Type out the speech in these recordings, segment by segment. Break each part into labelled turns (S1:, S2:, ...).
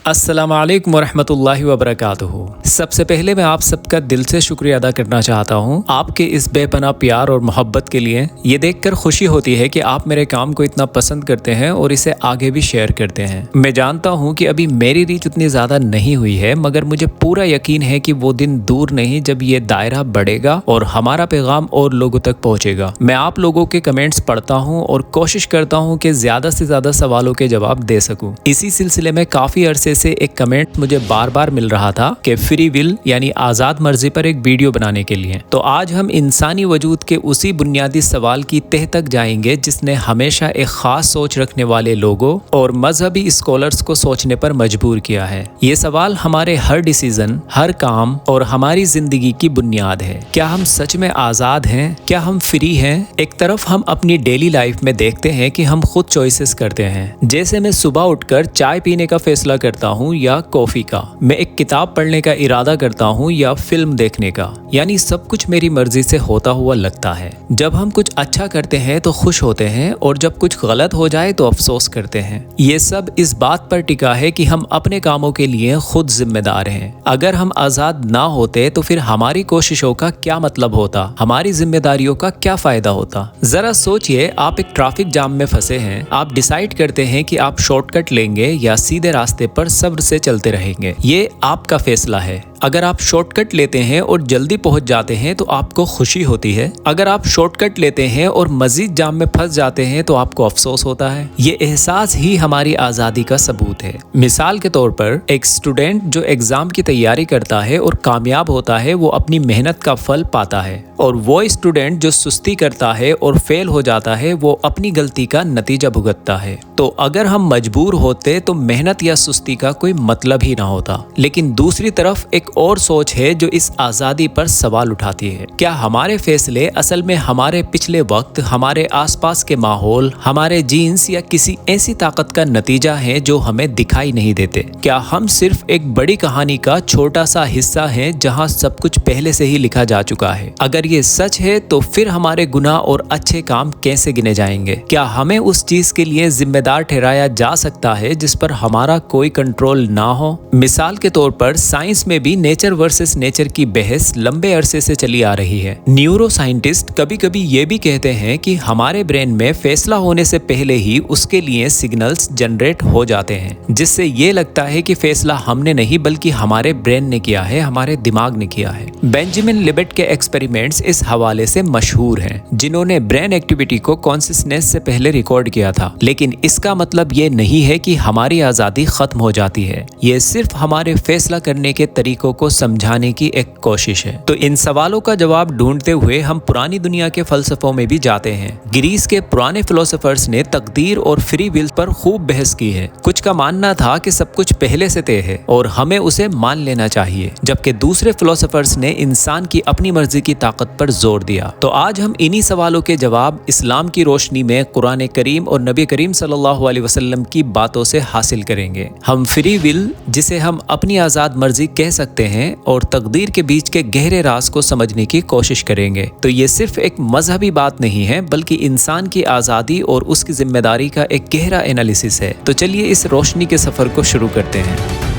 S1: अस्सलाम वालेकुम वरहमतुल्लाहि वबरकातुहू। सबसे पहले मैं आप सबका दिल से शुक्रिया अदा करना चाहता हूँ आपके इस बेपनाह प्यार और मोहब्बत के लिए। ये देखकर खुशी होती है कि आप मेरे काम को इतना पसंद करते हैं और इसे आगे भी शेयर करते हैं। मैं जानता हूँ कि अभी मेरी रीच उतनी ज़्यादा नहीं हुई है, मगर मुझे पूरा यकीन है कि वो दिन दूर नहीं जब ये दायरा बढ़ेगा और हमारा पैगाम और लोगों तक पहुँचेगा। मैं आप लोगों के कमेंट्स पढ़ता हूँ और कोशिश करता हूँ कि ज़्यादा से ज़्यादा सवालों के जवाब दे सकूँ। इसी सिलसिले में काफ़ी अरसे से एक कमेंट मुझे बार बार मिल रहा था कि फ्री विल यानी आजाद मर्जी पर एक वीडियो बनाने के लिए। तो आज हम इंसानी वजूद के उसी बुनियादी सवाल की तह तक जाएंगे जिसने हमेशा एक खास सोच रखने वाले लोगों और मजहबी स्कॉलर्स को सोचने पर मजबूर किया है। ये सवाल हमारे हर डिसीजन, हर काम और हमारी जिंदगी की बुनियाद है। क्या हम सच में आजाद हैं? क्या हम फ्री हैं? एक तरफ हम अपनी डेली लाइफ में देखते हैं कि हम खुद चॉइसेस करते हैं, जैसे मैं सुबह उठकर चाय पीने का फैसला करता हूँ या कॉफी का, मैं एक किताब पढ़ने का इरादा करता हूँ या फिल्म देखने का, यानी सब कुछ मेरी मर्जी से होता हुआ लगता है। जब हम कुछ अच्छा करते हैं तो खुश होते हैं और जब कुछ गलत हो जाए तो अफसोस करते हैं। ये सब इस बात पर टिका है कि हम अपने कामों के लिए खुद जिम्मेदार हैं। अगर हम आजाद ना होते तो फिर हमारी कोशिशों का क्या मतलब होता, हमारी जिम्मेदारियों का क्या फायदा होता। जरा सोचिए, आप एक ट्रैफिक जाम में फंसे हैं। आप डिसाइड करते हैं कि आप शॉर्टकट लेंगे या सीधे रास्ते पर सब्र से चलते रहेंगे। ये आपका फैसला है। अगर आप शॉर्टकट लेते हैं और जल्दी पहुंच जाते हैं तो आपको खुशी होती है। अगर आप शॉर्टकट लेते हैं और मजीद जाम में फंस जाते हैं तो आपको अफसोस होता है। ये एहसास ही हमारी आज़ादी का सबूत है। मिसाल के तौर पर एक स्टूडेंट जो एग्जाम की तैयारी करता है और कामयाब होता है, वो अपनी मेहनत का फल पाता है, और वो स्टूडेंट जो सुस्ती करता है और फेल हो जाता है, वो अपनी गलती का नतीजा भुगतता है। तो अगर हम मजबूर होते तो मेहनत या सुस्ती का कोई मतलब ही ना होता। लेकिन दूसरी तरफ एक और सोच है जो इस आज़ादी पर सवाल उठाती है। क्या हमारे फैसले असल में हमारे पिछले वक्त, हमारे आसपास के माहौल, हमारे जीन्स या किसी ऐसी ताकत का नतीजा है जो हमें दिखाई नहीं देते? क्या हम सिर्फ एक बड़ी कहानी का छोटा सा हिस्सा हैं जहां सब कुछ पहले से ही लिखा जा चुका है? अगर ये सच है तो फिर हमारे गुनाह और अच्छे काम कैसे गिने जाएंगे? क्या हमें उस चीज के लिए जिम्मेदार ठहराया जा सकता है जिस पर हमारा कोई कंट्रोल ना हो? मिसाल के तौर पर साइंस में भी नेचर वर्सेस नेचर की बहस लंबे अरसे से चली आ रही है। न्यूरो साइंटिस्ट कभी कभी ये भी कहते हैं कि हमारे ब्रेन में फैसला होने से पहले ही उसके लिए सिग्नल्स जनरेट हो जाते हैं, जिससे ये लगता है कि फैसला हमने नहीं बल्कि हमारे ब्रेन ने किया है, हमारे दिमाग ने किया है। बेंजामिन लिबेट के एक्सपेरिमेंट्स इस हवाले से मशहूर हैं, जिन्होंने ब्रेन एक्टिविटी को कॉन्शियसनेस से पहले रिकॉर्ड किया था। लेकिन इसका मतलब ये नहीं है कि हमारी आज़ादी खत्म हो जाती है। ये सिर्फ हमारे फैसला करने के तरीकों को समझाने की एक कोशिश है। तो इन सवालों का जवाब ढूंढते हुए हम पुरानी दुनिया के फलसफों में भी जाते हैं। ग्रीस के पुराने फिलोसोफर्स ने तकदीर और फ्री विल पर खूब बहस की है। कुछ का मानना था कि सब कुछ पहले से तय है और हमें उसे मान लेना चाहिए, जबकि दूसरे फिलोसोफर्स ने इंसान की अपनी मर्जी की ताकत पर जोर दिया। तो आज हम इन्हीं सवालों के जवाब इस्लाम की रोशनी में कुरान करीम और नबी करीम सल्लल्लाहु अलैहि वसल्लम की बातों से हासिल करेंगे। हम फ्री विल, जिसे हम अपनी आज़ाद मर्जी कह सकते हैं, और तकदीर के बीच के गहरे राज को समझने की कोशिश करेंगे। तो ये सिर्फ एक मजहबी बात नहीं है, बल्कि इंसान की आज़ादी और उसकी जिम्मेदारी का एक गहरा एनालिसिस है। तो चलिए इस रोशनी के सफर को शुरू करते हैं।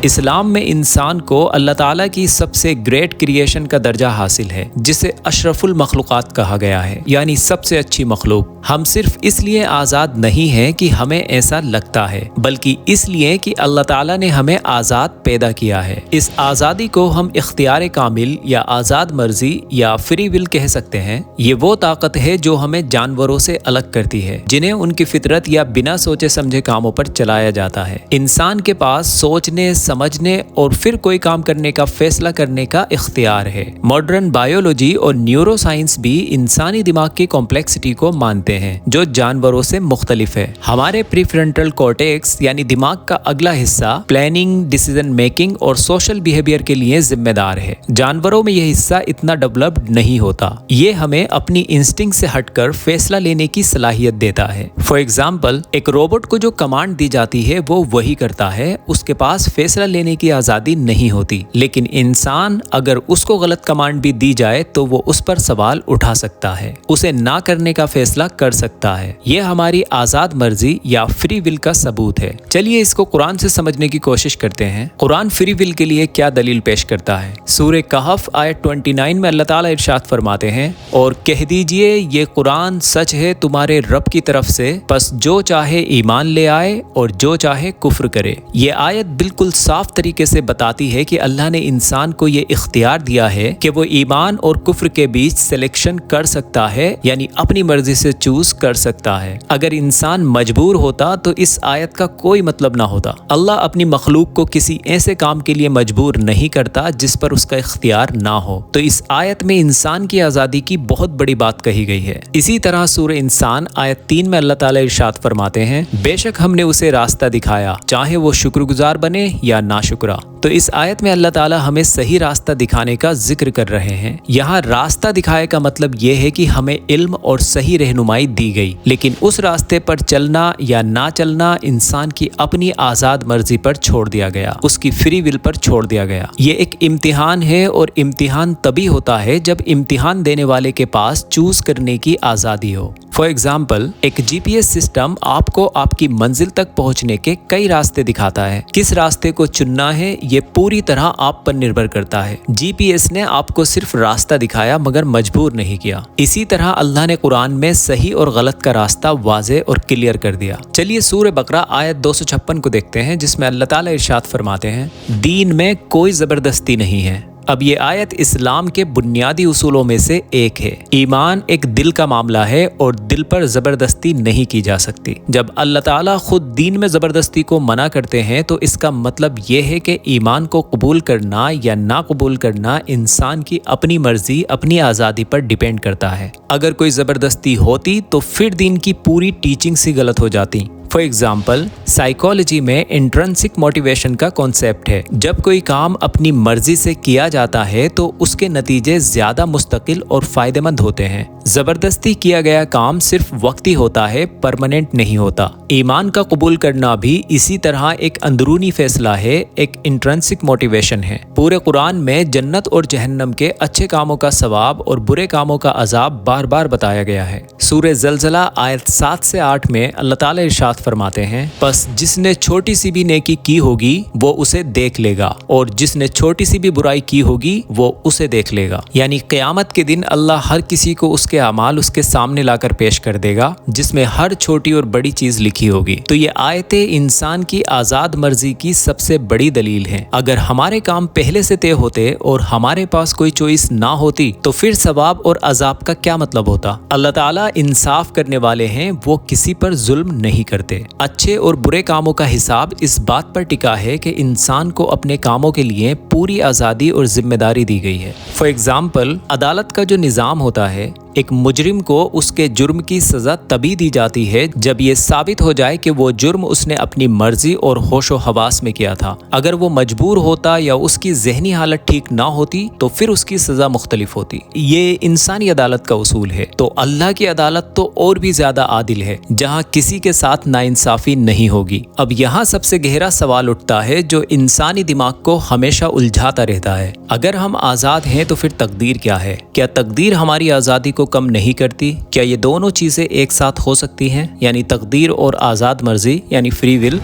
S1: इस्लाम में इंसान को अल्लाह ताला की सबसे ग्रेट क्रिएशन का दर्जा हासिल है, जिसे अशरफुल मखलूक़ात कहा गया है, यानी सबसे अच्छी मखलूक। हम सिर्फ इसलिए आज़ाद नहीं हैं कि हमें ऐसा लगता है, बल्कि इसलिए कि अल्लाह ताला ने हमें आज़ाद पैदा किया है। इस आज़ादी को हम इख्तियार कामिल या आज़ाद मर्जी या फ्री विल कह सकते हैं। ये वो ताकत है जो हमें जानवरों से अलग करती है, जिन्हें उनकी फितरत या बिना सोचे समझे कामों पर चलाया जाता है। इंसान के पास सोचने, समझने और फिर कोई काम करने का फैसला करने का इख्तियार है। मॉडर्न बायोलॉजी और न्यूरो साइंस भी इंसानी दिमाग की कॉम्प्लेक्सिटी को मानते हैं, जो जानवरों से मुख्तलिफ है। हमारे प्रीफ्रंटल कॉर्टेक्स यानी दिमाग का अगला हिस्सा प्लानिंग, डिसीजन मेकिंग और सोशल बिहेवियर के लिए जिम्मेदार है। जानवरों में यह हिस्सा इतना डेवलप्ड नहीं होता। ये हमें अपनी इंस्टिंक्ट से हटकर फैसला लेने की सलाहियत देता है। फॉर एग्जाम्पल, एक रोबोट को जो कमांड दी जाती है वो वही करता है। उसके पास फैसला फैसला लेने की आज़ादी नहीं होती, लेकिन इंसान अगर उसको गलत कमांड भी दी जाए तो वो उस पर सवाल उठा सकता है, उसे ना करने का फैसला कर सकता है। ये हमारी आज़ाद मर्जी या फ्री विल का सबूत है। चलिए इसको कुरान से समझने की कोशिश करते हैं। कुरान फ्री विल के लिए क्या दलील पेश करता है। सूरह कहफ आयत 29 में अल्लाह ताला इरशाद फरमाते हैं, और कह दीजिए ये कुरान सच है तुम्हारे रब की तरफ से, बस जो चाहे ईमान ले आए और जो चाहे कुफ्र करे। ये आयत बिल्कुल साफ तरीके से बताती है कि अल्लाह ने इंसान को ये इख्तियार दिया है कि वो ईमान और कुफ्र के बीच सिलेक्शन कर सकता है, यानी अपनी मर्जी से चूज कर सकता है। अगर इंसान मजबूर होता तो इस आयत का कोई मतलब ना होता। अल्लाह अपनी मखलूक को किसी ऐसे काम के लिए मजबूर नहीं करता जिस पर उसका इख्तियार ना हो। तो इस आयत में इंसान की आज़ादी की बहुत बड़ी बात कही गई है। इसी तरह सूरह इंसान आयत 3 में अल्लाह ताला इरशाद फरमाते हैं, बेशक हमने उसे रास्ता दिखाया, चाहे वो शुक्रगुजार बने या नाशुक्रा। तो इस आयत में अल्लाह ताला हमें सही रास्ता दिखाने का जिक्र कर रहे हैं। यहाँ रास्ता दिखाए का मतलब ये है कि हमें इल्म और सही रहनुमाई दी गई, लेकिन उस रास्ते पर चलना या ना चलना इंसान की अपनी आज़ाद मर्जी पर छोड़ दिया गया, उसकी फ्री विल पर छोड़ दिया गया। ये एक इम्तिहान है और इम्तिहान तभी होता है जब इम्तिहान देने वाले के पास चूज करने की आज़ादी हो। फॉर एग्जाम्पल, एक GPS सिस्टम आपको आपकी मंजिल तक पहुंचने के कई रास्ते दिखाता है। किस रास्ते को चुनना है ये पूरी तरह आप पर निर्भर करता है। GPS ने आपको सिर्फ रास्ता दिखाया मगर मजबूर नहीं किया। इसी तरह अल्लाह ने कुरान में सही और गलत का रास्ता वाज़े और क्लियर कर दिया। चलिए सूरह बकरा आयत 256 को देखते हैं, जिसमें अल्लाह ताला इरशाद फरमाते हैं, दीन में कोई ज़बरदस्ती नहीं है। अब ये आयत इस्लाम के बुनियादी उसूलों में से एक है। ईमान एक दिल का मामला है और दिल पर ज़बरदस्ती नहीं की जा सकती। जब अल्लाह ताला खुद दीन में ज़बरदस्ती को मना करते हैं तो इसका मतलब ये है कि ईमान को कबूल करना या ना कबूल करना इंसान की अपनी मर्जी, अपनी आज़ादी पर डिपेंड करता है। अगर कोई ज़बरदस्ती होती तो फिर दीन की पूरी टीचिंग सी गलत हो जाती। फॉर एग्जाम्पल, साइकोलॉजी में इंट्रिंसिक मोटिवेशन का कॉन्सेप्ट है। जब कोई काम अपनी मर्जी से किया जाता है तो उसके नतीजे ज्यादा मुस्तकिल और फायदेमंद होते हैं। जबरदस्ती किया गया काम सिर्फ वक्ती होता है, परमानेंट नहीं होता। ईमान का कबूल करना भी इसी तरह एक अंदरूनी फैसला है, एक इंट्रिंसिक मोटिवेशन है। पूरे कुरान में जन्नत और जहन्नम के अच्छे कामों का सवाब और बुरे कामों का अजाब बार बार बताया गया है। सूरह ज़लज़ला आयत 7 से 8 में अल्लाह ताला इरशाद फरमाते हैं, बस जिसने छोटी सी भी नेकी की होगी वो उसे देख लेगा और जिसने छोटी सी भी बुराई की होगी वो उसे देख लेगा। यानी क़यामत के दिन अल्लाह हर किसी को उसके अमाल उसके सामने लाकर पेश कर देगा, जिसमें हर छोटी और बड़ी चीज लिखी होगी। तो ये आयतें इंसान की आज़ाद मर्जी की सबसे बड़ी दलील हैं। अगर हमारे काम पहले से तय होते और हमारे पास कोई चॉइस ना होती तो फिर सवाब और अजाब का क्या मतलब होता। अल्लाह ताला इंसाफ करने वाले हैं, वो किसी पर जुल्म नहीं करते। अच्छे और बुरे कामों का हिसाब इस बात पर टिका है कि इंसान को अपने कामों के लिए पूरी आज़ादी और जिम्मेदारी दी गई है। फॉर एग्जाम्पल, अदालत का जो निज़ाम होता है, एक मुजरिम को उसके जुर्म की सजा तभी दी जाती है जब ये साबित हो जाए कि वो जुर्म उसने अपनी मर्जी और होशो हवास में किया था। अगर वो मजबूर होता या उसकी जहनी हालत ठीक ना होती तो फिर उसकी सजा मुख्तलिफ होती। ये इंसानी अदालत का उसूल है। तो अल्लाह की अदालत तो और भी ज्यादा आदिल है, जहाँ किसी के साथ नाइंसाफी नहीं होगी। अब यहाँ सबसे गहरा सवाल उठता है जो इंसानी दिमाग को हमेशा उलझाता रहता है, अगर हम आज़ाद हैं तो फिर तकदीर क्या है? क्या तकदीर हमारी आज़ादी को कम नहीं करती? क्या ये दोनों चीजें एक साथ हो सकती हैं, यानी तकदीर और आज़ाद मर्जी यानी फ्री विल?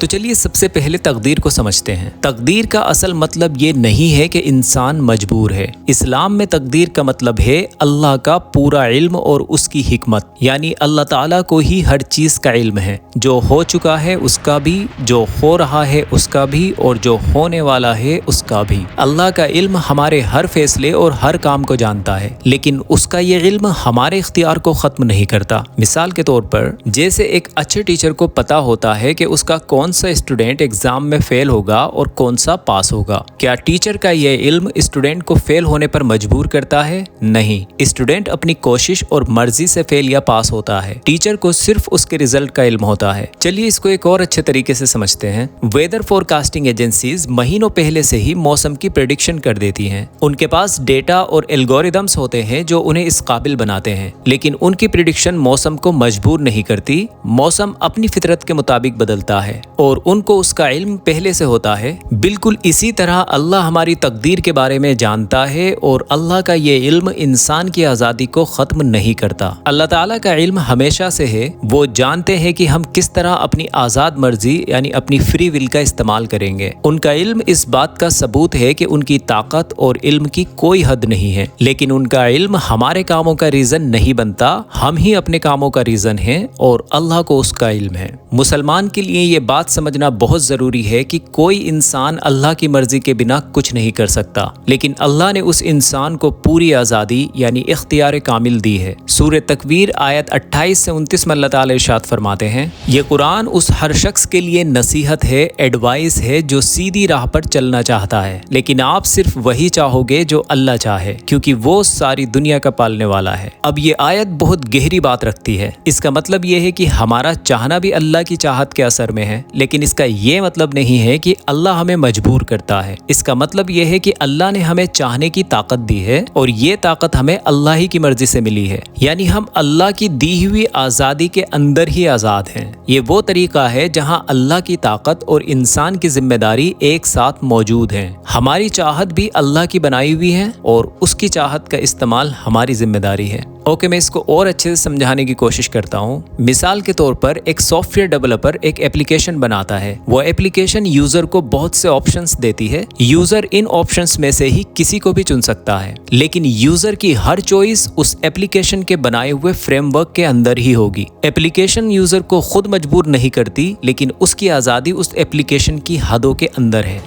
S1: तो चलिए सबसे पहले तकदीर को समझते हैं। तकदीर का असल मतलब ये नहीं है कि इंसान मजबूर है। इस्लाम में तकदीर का मतलब है अल्लाह का पूरा इल्म और उसकी हिकमत, यानी अल्लाह ताला को ही हर चीज़ का इल्म है। जो हो चुका है उसका भी, जो हो रहा है उसका भी, और जो होने वाला है उसका भी। अल्लाह का इल्म हमारे हर फैसले और हर काम को जानता है, लेकिन उसका ये इल्म हमारे इख्तियार को ख़त्म नहीं करता। मिसाल के तौर पर, जैसे एक अच्छे टीचर को पता होता है कि उसका कौन सा स्टूडेंट एग्जाम में फेल होगा और कौन सा पास होगा। क्या टीचर का यह इल्म स्टूडेंट को फेल होने पर मजबूर करता है? नहीं, स्टूडेंट अपनी कोशिश और मर्जी से फेल या पास होता है। टीचर को सिर्फ उसके रिजल्ट का इल्म होता है। चलिए इसको एक और अच्छे तरीके से समझते हैं। वेदर फोरकास्टिंग एजेंसीज महीनों पहले से ही मौसम की प्रेडिक्शन कर देती हैं। उनके पास डेटा और एल्गोरिदम्स होते हैं जो उन्हें इस काबिल बनाते हैं, लेकिन उनकी प्रेडिक्शन मौसम को मजबूर नहीं करती। मौसम अपनी फितरत के मुताबिक बदलता है اور ان کو اس کا علم پہلے سے ہوتا ہے، بالکل اسی طرح اللہ ہماری تقدیر کے بارے میں جانتا ہے اور اللہ کا یہ علم انسان کی آزادی کو ختم نہیں کرتا۔ اللہ تعالیٰ کا علم ہمیشہ سے ہے، وہ جانتے ہیں کہ ہم کس طرح اپنی آزاد مرضی یعنی اپنی فری ول کا استعمال کریں گے۔ ان کا علم اس بات کا ثبوت ہے کہ ان کی طاقت اور علم کی کوئی حد نہیں ہے، لیکن ان کا علم ہمارے کاموں کا ریزن نہیں بنتا، ہم ہی اپنے کاموں کا ریزن ہیں اور اللہ کو اس کا علم ہے۔ مسلمان کے لیے یہ بات سمجھنا بہت ضروری ہے کہ کوئی انسان اللہ کی مرضی کے بنا کچھ نہیں کر سکتا، لیکن اللہ نے اس انسان کو پوری آزادی یعنی اختیار کامل دی ہے۔ سورہ تکویر آیت 28 سے 29 میں اللہ تعالی ارشاد فرماتے ہیں، یہ قرآن اس ہر شخص کے لیے نصیحت ہے، ایڈوائس ہے جو سیدھی راہ پر چلنا چاہتا ہے، لیکن آپ صرف وہی چاہو گے جو اللہ چاہے، کیونکہ وہ ساری دنیا کا پالنے والا ہے۔ اب یہ آیت بہت گہری بات رکھتی ہے۔ اس کا مطلب یہ ہے کہ ہمارا چاہنا بھی اللہ کی چاہت کے اثر میں ہے، لیکن اس کا یہ مطلب نہیں ہے کہ اللہ ہمیں مجبور کرتا ہے۔ اس کا مطلب یہ ہے کہ اللہ نے ہمیں چاہنے کی طاقت دی ہے اور یہ طاقت ہمیں اللہ ہی کی مرضی سے ملی ہے، یعنی ہم اللہ کی دی ہوئی آزادی کے اندر ہی آزاد ہیں۔ یہ وہ طریقہ ہے جہاں اللہ کی طاقت اور انسان کی ذمہ داری ایک ساتھ موجود ہیں۔ ہماری چاہت بھی اللہ کی بنائی ہوئی ہے اور اس کی چاہت کا استعمال ہماری ذمہ داری ہے۔ اوکے، میں اس کو اور اچھے سے سمجھانے کی کوشش کرتا ہوں۔ مثال کے طور پر ایک سافٹ ویئر ڈیولپر ایک ایپلیکیشن بناتا ہے، وہ ایپلیکیشن یوزر کو بہت سے آپشنز دیتی ہے، یوزر ان آپشنز میں سے ہی کسی کو بھی چن سکتا ہے، لیکن یوزر کی ہر چوائس اس ایپلیکیشن کے بنائے ہوئے فریم ورک کے اندر ہی ہوگی۔ ایپلیکیشن یوزر کو خود مجبور نہیں کرتی، لیکن اس کی آزادی اس ایپلیکیشن کی حدوں کے اندر ہے۔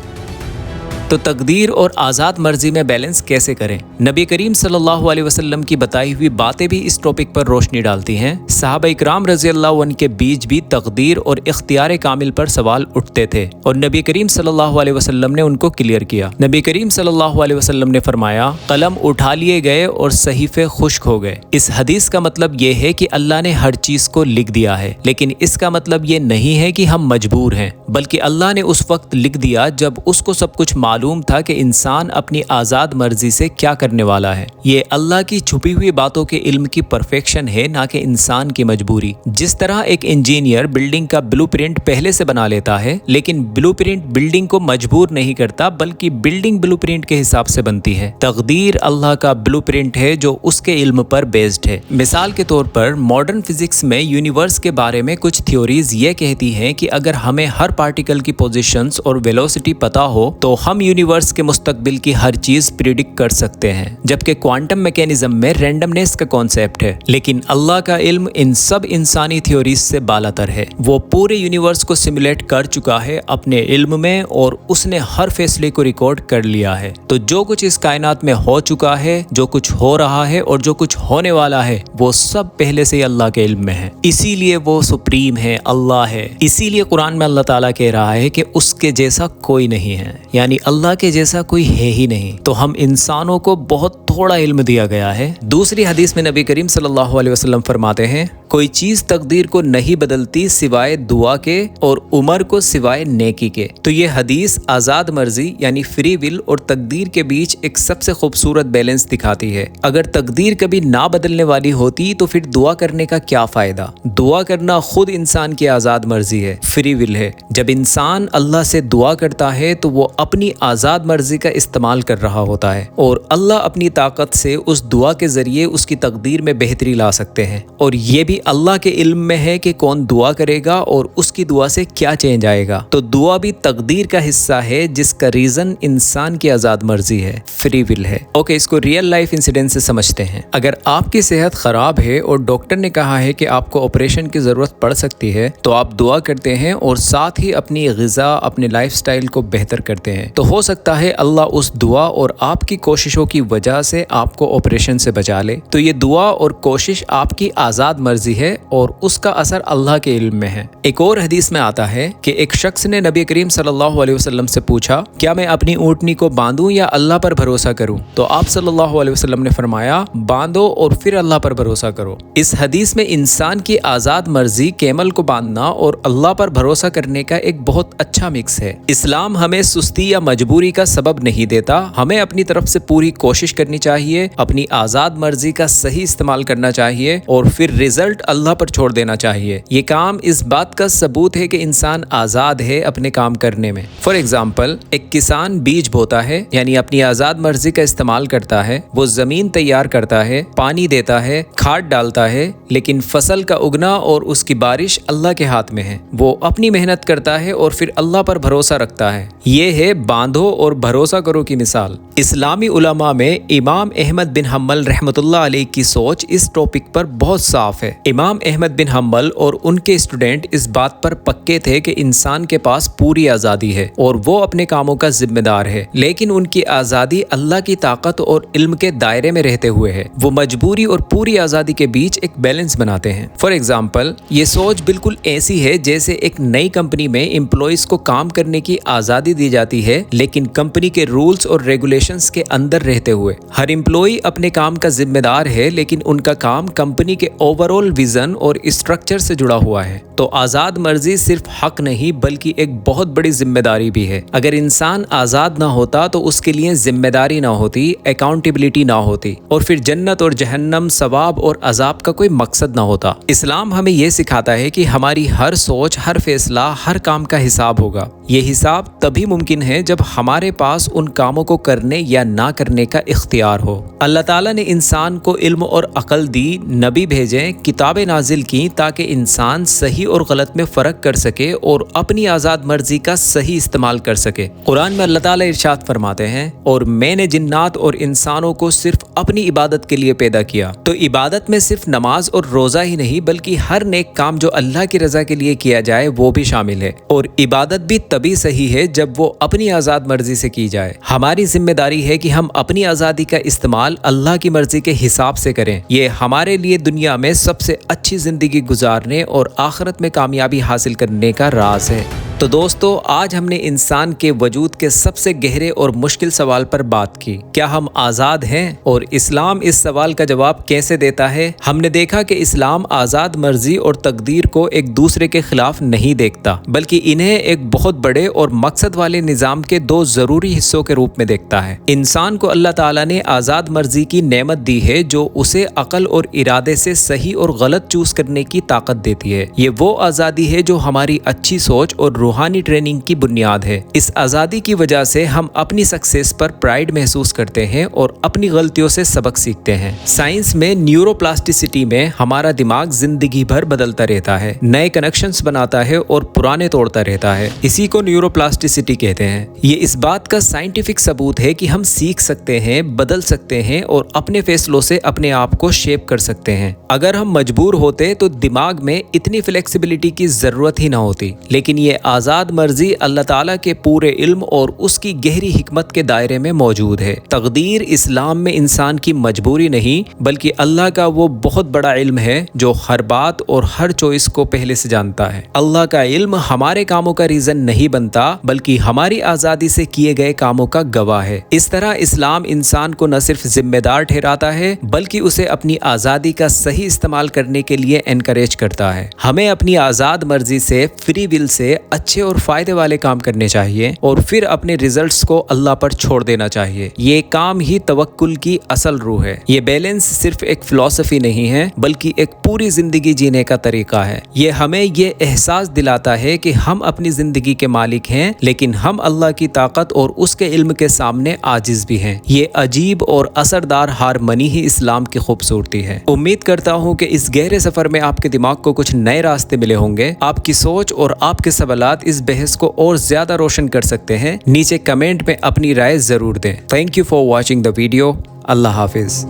S1: تو تقدیر اور آزاد مرضی میں بیلنس کیسے کریں؟ نبی کریم صلی اللہ علیہ وسلم کی بتائی ہوئی باتیں بھی اس ٹاپک پر روشنی ڈالتی ہیں۔ صحابہ اکرام رضی اللہ عنہ کے بیچ بھی تقدیر اور اختیار کامل پر سوال اٹھتے تھے اور نبی کریم صلی اللہ علیہ وسلم نے ان کو کلیئر کیا۔ نبی کریم صلی اللہ علیہ وسلم نے فرمایا، قلم اٹھا لیے گئے اور صحیفے خشک ہو گئے۔ اس حدیث کا مطلب یہ ہے کہ اللہ نے ہر چیز کو لکھ دیا ہے، لیکن اس کا مطلب یہ نہیں ہے کہ ہم مجبور ہیں، بلکہ اللہ نے اس وقت لکھ دیا جب اس کو سب کچھ معلوم تھا کہ انسان اپنی آزاد مرضی سے کیا کرنے والا ہے۔ یہ اللہ کی چھپی ہوئی باتوں کے علم کی پرفیکشن ہے، نہ کہ انسان کی مجبوری۔ جس طرح ایک انجینئر بلڈنگ کا بلو پرنٹ پہلے سے بنا لیتا ہے، لیکن بلو پرنٹ بلڈنگ کو مجبور نہیں کرتا، بلکہ بلڈنگ بلو پرنٹ کے حساب سے بنتی ہے۔ تقدیر اللہ کا بلو پرنٹ ہے جو اس کے علم پر بیسڈ ہے۔ مثال کے طور پر ماڈرن فزکس میں یونیورس کے بارے میں کچھ تھیوریز یہ کہتی ہیں کہ اگر ہمیں ہر پارٹیکل کی پوزیشنز اور ویلوسٹی پتا ہو تو ہم یونیورس کے مستقبل کی ہر چیز پریڈکٹ کر سکتے ہیں، جبکہ کوانٹم میکینزم میں رینڈمنس کا کانسیپٹ ہے۔ لیکن اللہ کا علم ان سب انسانی تھیوریز سے بالاتر ہے۔ وہ پورے یونیورس کو سیمولیٹ کر چکا ہے اپنے علم میں اور اس نے ہر فیصلے کو ریکارڈ کر لیا ہے۔ تو جو کچھ اس کائنات میں ہو چکا ہے، جو کچھ ہو رہا ہے اور جو کچھ ہونے والا ہے، وہ سب پہلے سے ہی اللہ کے علم میں ہے۔ اسی لیے وہ سپریم ہے، اللہ ہے۔ اسی لیے قرآن میں اللہ تعالیٰ کہہ رہا ہے کہ اس کے جیسا کوئی نہیں ہے، یعنی اللہ کے جیسا کوئی ہے ہی نہیں۔ تو ہم انسانوں کو بہت تھوڑا علم دیا گیا ہے۔ دوسری حدیث میں نبی کریم صلی اللہ علیہ وسلم فرماتے ہیں، کوئی چیز تقدیر کو نہیں بدلتی سوائے دعا کے اور عمر کو سوائے نیکی کے۔ تو یہ حدیث آزاد مرضی یعنی فری ول اور تقدیر کے بیچ ایک سب سے خوبصورت بیلنس دکھاتی ہے۔ اگر تقدیر کبھی نہ بدلنے والی ہوتی تو پھر دعا کرنے کا کیا فائدہ؟ دعا کرنا خود انسان کی آزاد مرضی ہے، فری ول ہے۔ جب انسان اللہ سے دعا کرتا ہے تو وہ اپنی آزاد مرضی کا استعمال کر رہا ہوتا ہے اور اللہ اپنی طاقت سے اس دعا کے ذریعے اس کی تقدیر میں بہتری لا سکتے ہیں، اور یہ بھی اللہ کے علم میں ہے کہ کون دعا کرے گا اور اس کی دعا سے کیا چینج آئے گا۔ تو دعا بھی تقدیر کا حصہ ہے جس کا ریزن انسان کی آزاد مرضی ہے، فری ول ہے۔ اوکے، اس کو ریئل لائف انسیڈنٹ سے سمجھتے ہیں۔ اگر آپ کی صحت خراب ہے اور ڈاکٹر نے کہا ہے کہ آپ کو آپریشن کی ضرورت پڑ سکتی ہے، تو آپ دعا کرتے ہیں اور ساتھ ہی اپنی غذا، اپنے لائف سٹائل کو بہتر کرتے ہیں، تو ہو سکتا ہے اللہ اس دعا اور آپ کی کوششوں کی وجہ سے آپ کو آپریشن سے بچا لے۔ تو یہ دعا اور کوشش آپ کی آزاد مرضی ہے اور اس کا اثر اللہ کے علم میں ہے۔ ایک اور حدیث میں آتا ہے کہ ایک شخص نے نبی کریم صلی اللہ علیہ وسلم سے پوچھا، کیا میں اپنی اونٹنی کو باندھوں یا اللہ پر بھروسہ کروں؟ تو آپ صلی اللہ علیہ وسلم نے فرمایا، باندھو اور پھر اللہ پر بھروسہ کرو۔ اس حدیث میں انسان کی آزاد مرضی، کیمل کو باندھنا اور اللہ پر بھروسہ کرنے کا ایک بہت اچھا مکس ہے۔ اسلام ہمیں سستی یا مجبوری मजबूरी का सबब नहीं देता। हमें अपनी तरफ से पूरी कोशिश करनी चाहिए, अपनी आज़ाद मर्जी का सही इस्तेमाल करना चाहिए और फिर रिजल्ट अल्लाह पर छोड़ देना चाहिए। ये काम इस बात का सबूत है कि इंसान आज़ाद है अपने काम करने में। फॉर एग्जाम्पल, एक किसान बीज बोता है, यानी अपनी आज़ाद मर्जी का इस्तेमाल करता है। वो ज़मीन तैयार करता है, पानी देता है, खाद डालता है, लेकिन फसल का उगना और उसकी बारिश अल्लाह के हाथ में है। वो अपनी मेहनत करता है और फिर अल्लाह पर भरोसा रखता है। ये है बांधो और भरोसा करो की मिसाल। इस्लामी उलमा में इमाम अहमद बिन हम्बल रहमतुल्लाह अलैह की सोच इस टॉपिक पर बहुत साफ है। इमाम अहमद बिन हम्बल और उनके स्टूडेंट इस बात पर पक्के थे कि इंसान के पास पूरी आज़ादी है और वो अपने कामों का जिम्मेदार है, लेकिन उनकी आज़ादी अल्लाह की ताकत और इल्म के दायरे में रहते हुए है। वो मजबूरी और पूरी आज़ादी के बीच एक बैलेंस बनाते हैं। फॉर एग्जाम्पल, ये सोच बिल्कुल ऐसी है जैसे एक नई कंपनी में एम्प्लॉइज को काम करने की आज़ादी दी जाती है, लेकिन कंपनी के रूल्स और रेगुलेशंस के अंदर रहते हुए। हर एम्प्लॉय अपने काम का जिम्मेदार है, लेकिन उनका काम कंपनी के ओवरऑल विजन और स्ट्रक्चर से जुड़ा हुआ है। तो आज़ाद मर्जी सिर्फ हक नहीं बल्कि एक बहुत बड़ी जिम्मेदारी भी है। अगर इंसान आज़ाद ना होता तो उसके लिए जिम्मेदारी ना होती, अकाउंटेबिलिटी ना होती, और फिर जन्नत और जहन्नम, सवाब और अजाब का कोई मकसद ना होता। इस्लाम हमें यह सिखाता है कि हमारी हर सोच, हर फैसला, हर काम का हिसाब होगा। ये हिसाब तभी मुमकिन है जब हमारे पास उन कामों को करने या ना करने का इख्तियार हो। अल्लाह ताला ने इंसान को इल्म और अकल दी, नबी भेजे, किताबें नाजिल की ताकि इंसान सही और गलत में फ़र्क कर सके और अपनी आज़ाद मर्जी का सही इस्तेमाल कर सके। कुरान में अल्लाह ताला इरशाद फरमाते हैं, और मैंने जिन्नात और इंसानों को सिर्फ अपनी इबादत के लिए पैदा किया। तो इबादत में सिर्फ नमाज और रोज़ा ही नहीं बल्कि हर नेक काम जो अल्लाह की रज़ा के लिए किया जाए वो भी शामिल है। और इबादत भी तभी सही है जब वो अपनी आज़ाद मर्जी से की जाए। हमारी जिम्मेदारी है कि हम अपनी आज़ादी का इस्तेमाल अल्लाह की मर्जी के हिसाब से करें। ये हमारे लिए दुनिया में सबसे अच्छी ज़िंदगी गुजारने और आखिरत में कामयाबी हासिल करने का राज है। तो दोस्तों, आज हमने इंसान के वजूद के सबसे गहरे और मुश्किल सवाल पर बात की, क्या हम आज़ाद हैं? और इस्लाम इस सवाल का जवाब कैसे देता है? हमने देखा कि इस्लाम आज़ाद मर्जी और तकदीर को एक दूसरे के खिलाफ नहीं देखता, बल्कि इन्हें एक बहुत बड़े और मकसद वाले निज़ाम के दो ज़रूरी हिस्सों के रूप में देखता है। इंसान को अल्लाह ताला ने आज़ाद मर्जी की नेमत दी है जो उसे अकल और इरादे से सही और गलत चूज करने की ताकत देती है। ये वो आज़ादी है जो हमारी अच्छी सोच और रूहानी ट्रेनिंग की बुनियाद है। इस आज़ादी की वजह से हम अपनी सक्सेस पर प्राइड महसूस करते हैं और अपनी गलतियों से सबक सीखते हैं। साइंस में न्यूरोप्लास्टिसिटी में हमारा दिमाग जिंदगी भर बदलता रहता है, नए कनेक्शंस बनाता है और पुराने तोड़ता रहता है। इसी को न्यूरोप्लास्टिसिटी कहते हैं। ये इस बात का साइंटिफिक सबूत है कि हम सीख सकते हैं, बदल सकते हैं और अपने फैसलों से अपने आप को शेप कर सकते हैं। अगर हम मजबूर होते तो दिमाग में इतनी फ्लेक्सिबिलिटी की जरूरत ही ना होती, लेकिन ये आज़ाद मर्जी अल्लाह ताला के पूरे इल्म और उसकी गहरी हिकमत के दायरे में मौजूद है। तकदीर इस्लाम में इंसान की मजबूरी नहीं बल्कि अल्लाह का वो बहुत बड़ा इल्म है जो हर बात और हर चॉइस को पहले से जानता है। अल्लाह का इल्म हमारे कामों का रीज़न नहीं बनता बल्कि हमारी आज़ादी से किए गए कामों का गवाह है। इस तरह इस्लाम इंसान को न सिर्फ जिम्मेदार ठहराता है बल्कि उसे अपनी आज़ादी का सही इस्तेमाल करने के लिए एनकरेज करता है। हमें अपनी आज़ाद मर्जी से, फ्री विल से अच्छे और फायदे वाले काम करने चाहिए और फिर अपने रिजल्ट्स को अल्लाह पर छोड़ देना चाहिए। ये काम ही तवक्कुल की असल रूह है। ये बैलेंस सिर्फ एक फिलॉसफी नहीं है बल्कि एक पूरी जिंदगी जीने का तरीका है। ये हमें ये एहसास दिलाता है कि हम अपनी जिंदगी के मालिक हैं, लेकिन हम अल्लाह की ताकत और उसके इल्म के सामने आजिज भी हैं। ये अजीब और असरदार हारमनी ही इस्लाम की खूबसूरती है। उम्मीद करता हूँ कि इस गहरे सफर में आपके दिमाग को कुछ नए रास्ते मिले होंगे। आपकी सोच और आपके सवालात इस बहस को और ज्यादा रोशन कर सकते हैं। नीचे कमेंट में अपनी राय जरूर दें। Thank you for watching the video. Allah Hafiz.